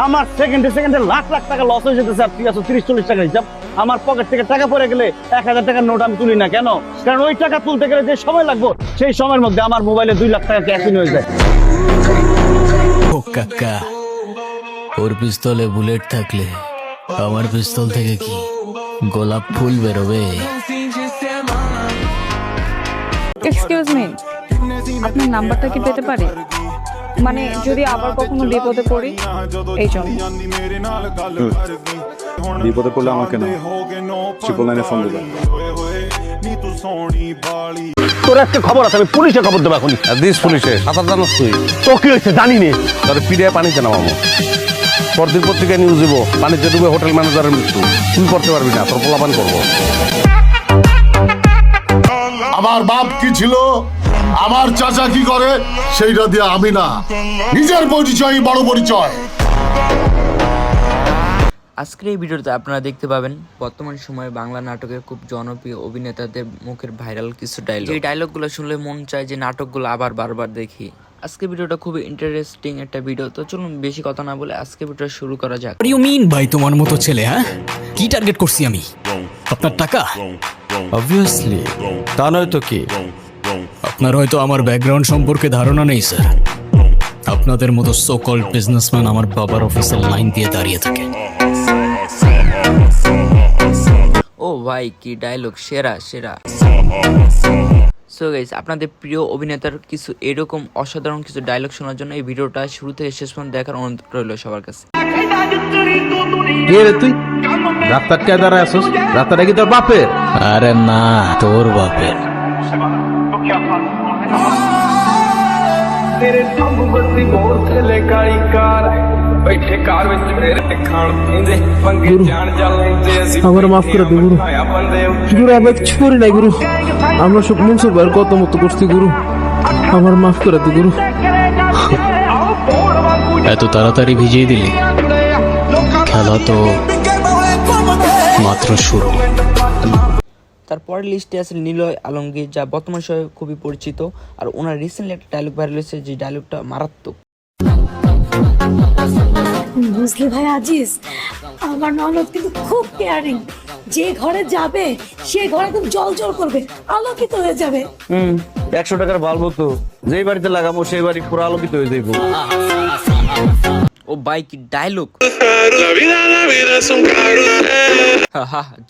আমার সেকেন্ডে সেকেন্ডে লাখ লাখ টাকা লস হয়ে যেতেছে, আর তুই আছো 30-40 টাকা হিসাব। আমার পকেট থেকে টাকা পড়ে গেলে 1000 টাকার নোট আমি তুলি না কেন? কারণ ওই টাকা তুলতে গেলে যে সময় লাগবে সেই সময়ের মধ্যে আমার মোবাইলে 2 লাখ টাকা ক্যাশ ইন হয়ে যায়। ও কাকা, ওর পিস্তলে বুলেট থাকলে আমার পিস্তল থেকে কি গোলাপ ফুল বেরোবে? এক্সকিউজ মি, আপনার নাম্বারটা কি পেতে পারি? মানে যদি আবার কখনো বিপদে পড়ি এই জন্য। বিপদে পড়লে আমাকে না, 999 ফোন দেবেন। তোর একটা খবর আছে, আমি পুলিশে খবর দেবো এখনই। দিস পুলিশে সাঁতার জানোস তুই? তো কি হয়েছে জানি নে। তাহলে পিড়ে পানিতে নামাবো। পরদিন পত্রিকায় নিউজ দিব, পানিতে ডুবে হোটেল ম্যানেজারের মৃত্যু। তুই করতে পারবি না, তোর পোলাপান করবো। আমার বাপ কি ছিল, আমার চাচা কি করে, সেইটা দিয়ে আমি না, নিজের পরিচয় বড় পরিচয়। আজকের এই ভিডিওতে আপনারা দেখতে পাবেন বর্তমান সময়ে বাংলা নাটকের খুব জনপ্রিয় অভিনেতাদের মুখের ভাইরাল কিছু ডায়লগ। এই ডায়লগগুলো শুনলে মন চায় যে নাটকগুলো আবার বারবার দেখি। আজকে ভিডিওটা খুবই ইন্টারেস্টিং একটা ভিডিও, তো চলুন বেশি কথা না বলে আজকে ভিডিওটা শুরু করা যাক। ইউ মিন ভাই, তোমার মতো ছেলে? হ্যাঁ, কি টার্গেট করছি আমি? আপনার টাকা? অবভিয়াসলি, তা নয় তো কি? আপনার হয়তো আমার ব্যাকগ্রাউন্ড সম্পর্কে ধারণা নেই স্যার। আপনাদের মতো সো কল্ড বিজনেসম্যান আমার বাবার অফিসের লাইন দিয়ে দাঁড়িয়ে থাকে। ও ভাই, কি ডায়লগ, সেরা সেরা। সো গাইস, আপনাদের প্রিয় অভিনেতার কিছু এরকম অসাধারণ কিছু ডায়লগ শোনার জন্য এই ভিডিওটা শুরু থেকে শেষ পর্যন্ত দেখার অনুরোধ রইল সবার কাছে। কে রে তুই? রাস্তার কে দাঁড়ায় আসছিস? রাস্তাটা কি তোর বাপের? আরে না, তোর বাপের। तेरे सब बत्ती बोर थले काली कार बैठे कार विच मेरे खान पींदे पंगे जान जा लेंदे असि আমার মাফ করে দে গুরু। आया बंदे গুরু আমি কিছু করি নাই গুরু, আমরা সব মনসুর ভাইয়ের কত মতো করছি গুরু, আমার মাফ করে দে গুরু। এত তাড়াতাড়ি ভিজিয়ে দিলি? খেলা তো মাত্র শুরু। তারপরের লিস্টে আছে নিলয় আলমগীর, যা বর্তমান সময়ে খুবই পরিচিত। আর ওনার রিসেন্টলি একটা ডায়লগ ভাইরাল হয়েছে, যে ডায়লগটা মারাত্মক। বুঝলি ভাই আজিজ, আমার ননদ কিন্তু খুব কেয়ারিং। যে ঘরে যাবে সে ঘরে খুব জল জল করবে, আলোকিত হয়ে যাবে। 100 টাকার বাল্ব তো যেই বাড়িতে লাগাবো সেই বাড়ি পুরো আলোকিত হয়ে যাইব। ও ভাই, কি ডায়লগ!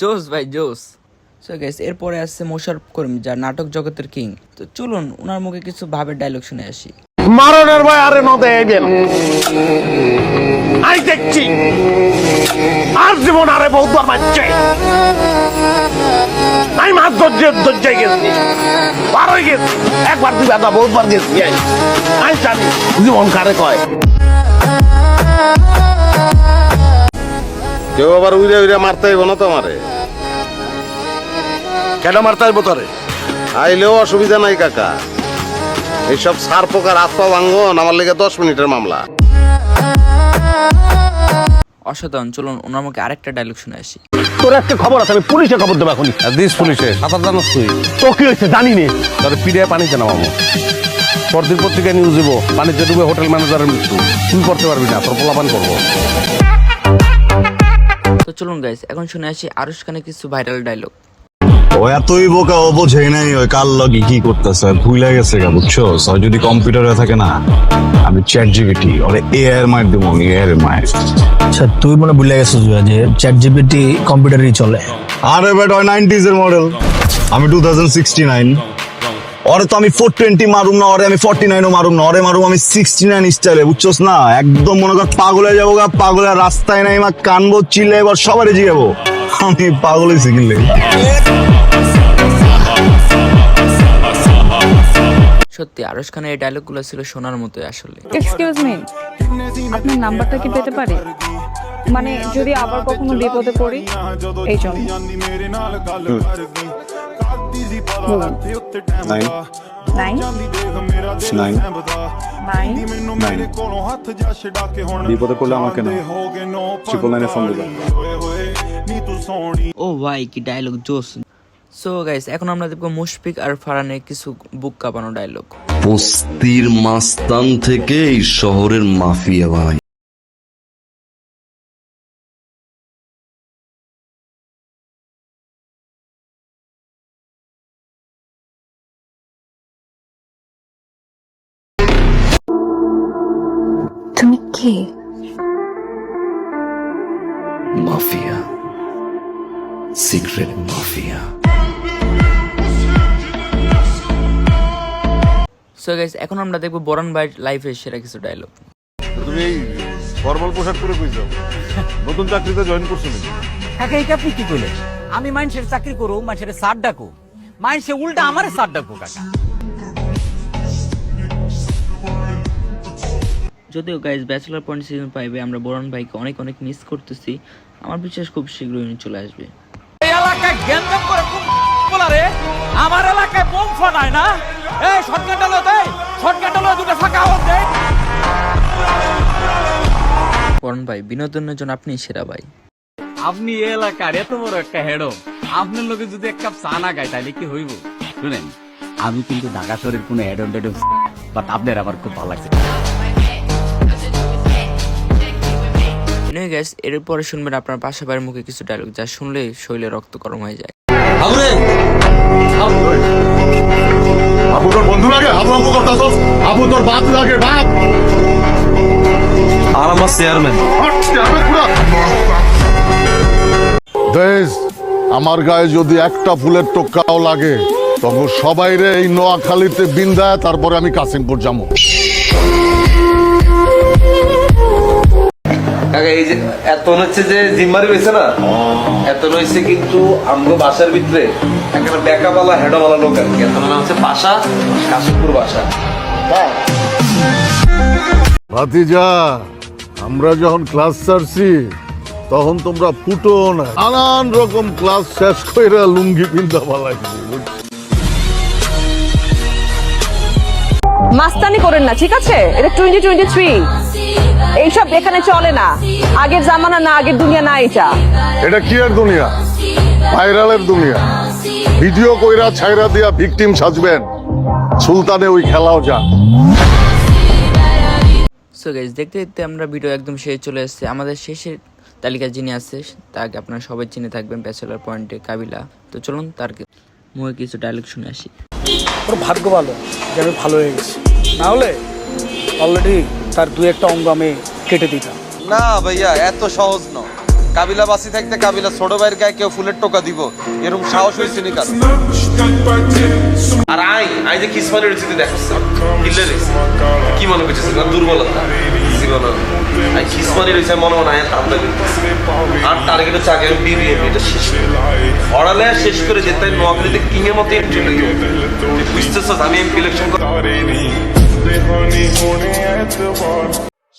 জোস ভাই জোস। সো গাইস, এরপরে আসছে মোশাররফ করিম, যা নাটক জগতের কিং। তো চলুন ওনার মুখে কিছু ভাবের ডায়লগ শুনে আসি। মারণের ভয় আরে নদে এবেন আই দেখছি আর জীবন আরে বহুত বার মারছে। আমি মাছ ধরতে গেছি, বার হয়ে গেছি, একবার দুই বাদা বহুতবার গেছি। আমি জানি জীবন কারে কয়। কেউ আবার উড়ে উড়ে মারতে হইব না তোমারে। কেন মারতে আসবো তোরে? আইলেও অসুবিধা নাই কাকা, এইসব সার পোকার হাত পা ভাঙ্গন আমার লেগে 10 মিনিটের মামলা। অসাধারণ। চলুন ওনার মুখে আরেকটা ডায়লগ শুনে আসি। তোর একটা খবর আছে, আমি পুলিশে খবর দেবো এখনই। দিস পুলিশে সাঁতার জানোস তুই? তো কি হয়েছে জানি নে। তাহলে পিড়ে পানিতে নামাবো। পরদিন পত্রিকায় নিউজ দিব, পানিতে ডুবে হোটেল ম্যানেজারের মৃত্যু। তুই করতে পারবি না, তোর পোলাপান করবো। তো চলুন গাইস, এখন শুনে আসি আরশ খানের কিছু ভাইরাল ডায়লগ। ও এতই বোকা, ও বোঝে নাই ওই কাল লগে কি করতেছে, ভুলে গেছে গা, বুঝছো? যদি কম্পিউটারে থাকে না, আমি চ্যাট জিপিটি ওরে এআই মার দিব, এআই মার। আচ্ছা তুই মনে ভুলে গেছিস যে চ্যাট জিপিটি কম্পিউটারই চলে? আরে বেটা, ওই 90s এর মডেল, আমি 2069। ওরে তো আমি 420 মারুম না, ওরে আমি 49ও মারুম না, ওরে মারুম আমি 69 স্টাইলে, বুঝছোস না? একদম মনে কর পাগল হয়ে যাবো গা, পাগলের রাস্তায় নাই মা, কানবো চিল্লে, এবার সবারই জিগাবো আমি পাগল হয়েছি কিনলে। সত্যি আরশ খানের এই ডায়লগগুলো ছিল শোনার মতোই আসলে। এক্সকিউজ মি, আপনার নাম্বারটা কি পেতে পারি? মানে যদি আবার কখনো বিপদে পড়ি এই জন্য। বলুন। 999 বিপদে পড়লে আমাকে না, 999 ফোন দেবেন। ও ভাই, কি ডায়লগ, জোস। সো গাইস, এখন আমরা দেখবো মুশফিক আর ফারহানের কিছু বুক কাঁপানো ডায়লগ। বস্তির মাস্তান থেকে এই শহরের মাফিয়া ভাই। তুমি কে? Mafia, secret mafia. So guys, এখন আমরা দেখবো বরণ ভাইয়ের লাইফের সেরা কিছু ডায়লগ। তুমি এই ফর্মাল পোশাক পরে কই যাও? নতুন চাকরিতে জয়েন করছো নাকি? কাকা এটা আপনি কি কইলেন? আমি মানুষের চাকরি করো, মানুষের সার ডাকো, মানুষে উল্টা আমারে সার ডাকো কাকা। যদিও গাইস ব্যাচেলর পয়েন্ট সিজন 5 আমরা বরণ ভাইকে অনেক অনেক মিস করতেছি। আমার বিশ্বাস খুব শীঘ্রই উনি চলে আসবে। এই এলাকায় গ্যাঞ্জাম করে কোন বলারে আমার এলাকায় বোম ফাটায় না? এই শটগানটা লো দেই, শটগানটা লো দুটো ফাঁকা আওয়াজ দেই। বরণ ভাই, বিনোদনের জন্য আপনি সেরা ভাই। আপনি এই এলাকার এত বড় একটা হেডো, আপনার লোকে যদি এক কাপ চা না খায় তাহলে কি হইব? শুনেন, আমি কিন্তু ঢাকা শহরের কোনো হেড অন টেড বাট আপনার আমার খুব ভালো লাগছে। গাইস, এরপরে শুনবেন আপনার পাশা ভাইয়ের মুখে কিছু ডায়লগ যা শুনলে শরীরে রক্ত গরম হয়ে যায়। আপু তোর বন্ধু লাগে, আপু আপু করতাছস, আপু তোর বাপ লাগে, বাপ আর আমার চেয়ারম্যান। দেশ আমার গায়ে যদি একটা ফুলের টোকাও লাগে তখন সবাই রে এই নোয়াখালীতে বিন্দায়, তারপরে আমি কাসিমপুর যাবো। কাকা এই যে এত হচ্ছে যে জিম্মারি হয়েছে না, এত হয়েছে কিন্তু আমগো বাসার ভিতরে একটা বেকাবালা হেডাবালা লোক আর কি। এত নাম হচ্ছে বাসা, কাশিমপুর বাসা। ভাতিজা, আমরা যখন ক্লাস ছাড়ছি তখন তোমরা ফুটো না, নানান রকম ক্লাস শেষ কইরা লুঙ্গি পিন্ধা পালাইছি। মাস্তানি করেন না, ঠিক আছে? এটা 2023, এইসব এখানে চলে না। আগের জামানা না, আগের দুনিয়া না এটা। এটা কি আর দুনিয়া? ভাইরালের দুনিয়া। ভিডিও কইরা ছাইরা দিয়া ভিকটিম সাজবেন, সুলতানে ওই খেলাও যা। সো গাইস, দেখতে দেখতে আমরা ভিডিও একদম শেষে চলে এসেছি। আমাদের শেষের তালিকা যিনি আছে তাকে আপনারা সবাই চিনে থাকবেন, ব্যাচেলর পয়েন্টে কাবিলা। তো চলুন তার মুখে কিছু ডায়লগ শুনে আসি। ওর ভাগ্য ভালো যে আমি ভালো হয়ে গেছি, না হলে অলরেডি তার দু একটা অঙ্গ আমি কেটে দিতাম। না ভাইয়া, এত সহজ না। কাবিলা বাসি থাকতে কাবিলা ছোট ভাইয়ের গায়ে কেউ ফুলের টোকা দিব, এরকম সাহস হয়েছে নি কারণ? আর আই যে কিসমানি রয়েছে দেখছিস কি মনে করছিস? দুর্বলতা জীবন। আই কিসমানি রয়েছে মনে মনে হয় আমরা আর টার্গেট হচ্ছে আগে বিবিএম, এটা শেষ অড়ালে শেষ করে যেতে নোয়াখালীতে কিং এর মতো এন্ট্রি লইব। তুই বুঝতেছস আমি এমপি ইলেকশন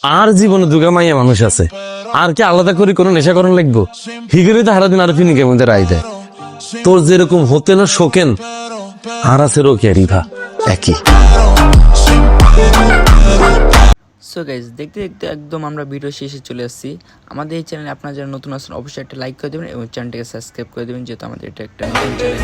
আর জীবনে দুগা মাইয়া মানুষ আছে, আর কি আলাদা করে কোনো নেশাকরণ লাগবো? হিগেরে তো হারাদিন আর ফিনিকের মধ্যে রায় দেয়। তোর যেরকম হতে না শোকেন, আর আছে রোকিয়া রিভা একই। সো গাইস, দেখতে দেখতে একদম আমরা ভিডিও শেষে চলে আসছি। আমাদের এই চ্যানেলে আপনারা যারা নতুন আছেন অবশ্যই একটা লাইক করে দেবেন এবং চ্যানেলটাকে সাবস্ক্রাইব করে দেবেন, যেহেতু আমাদের এটা একটা নতুন চ্যানেল।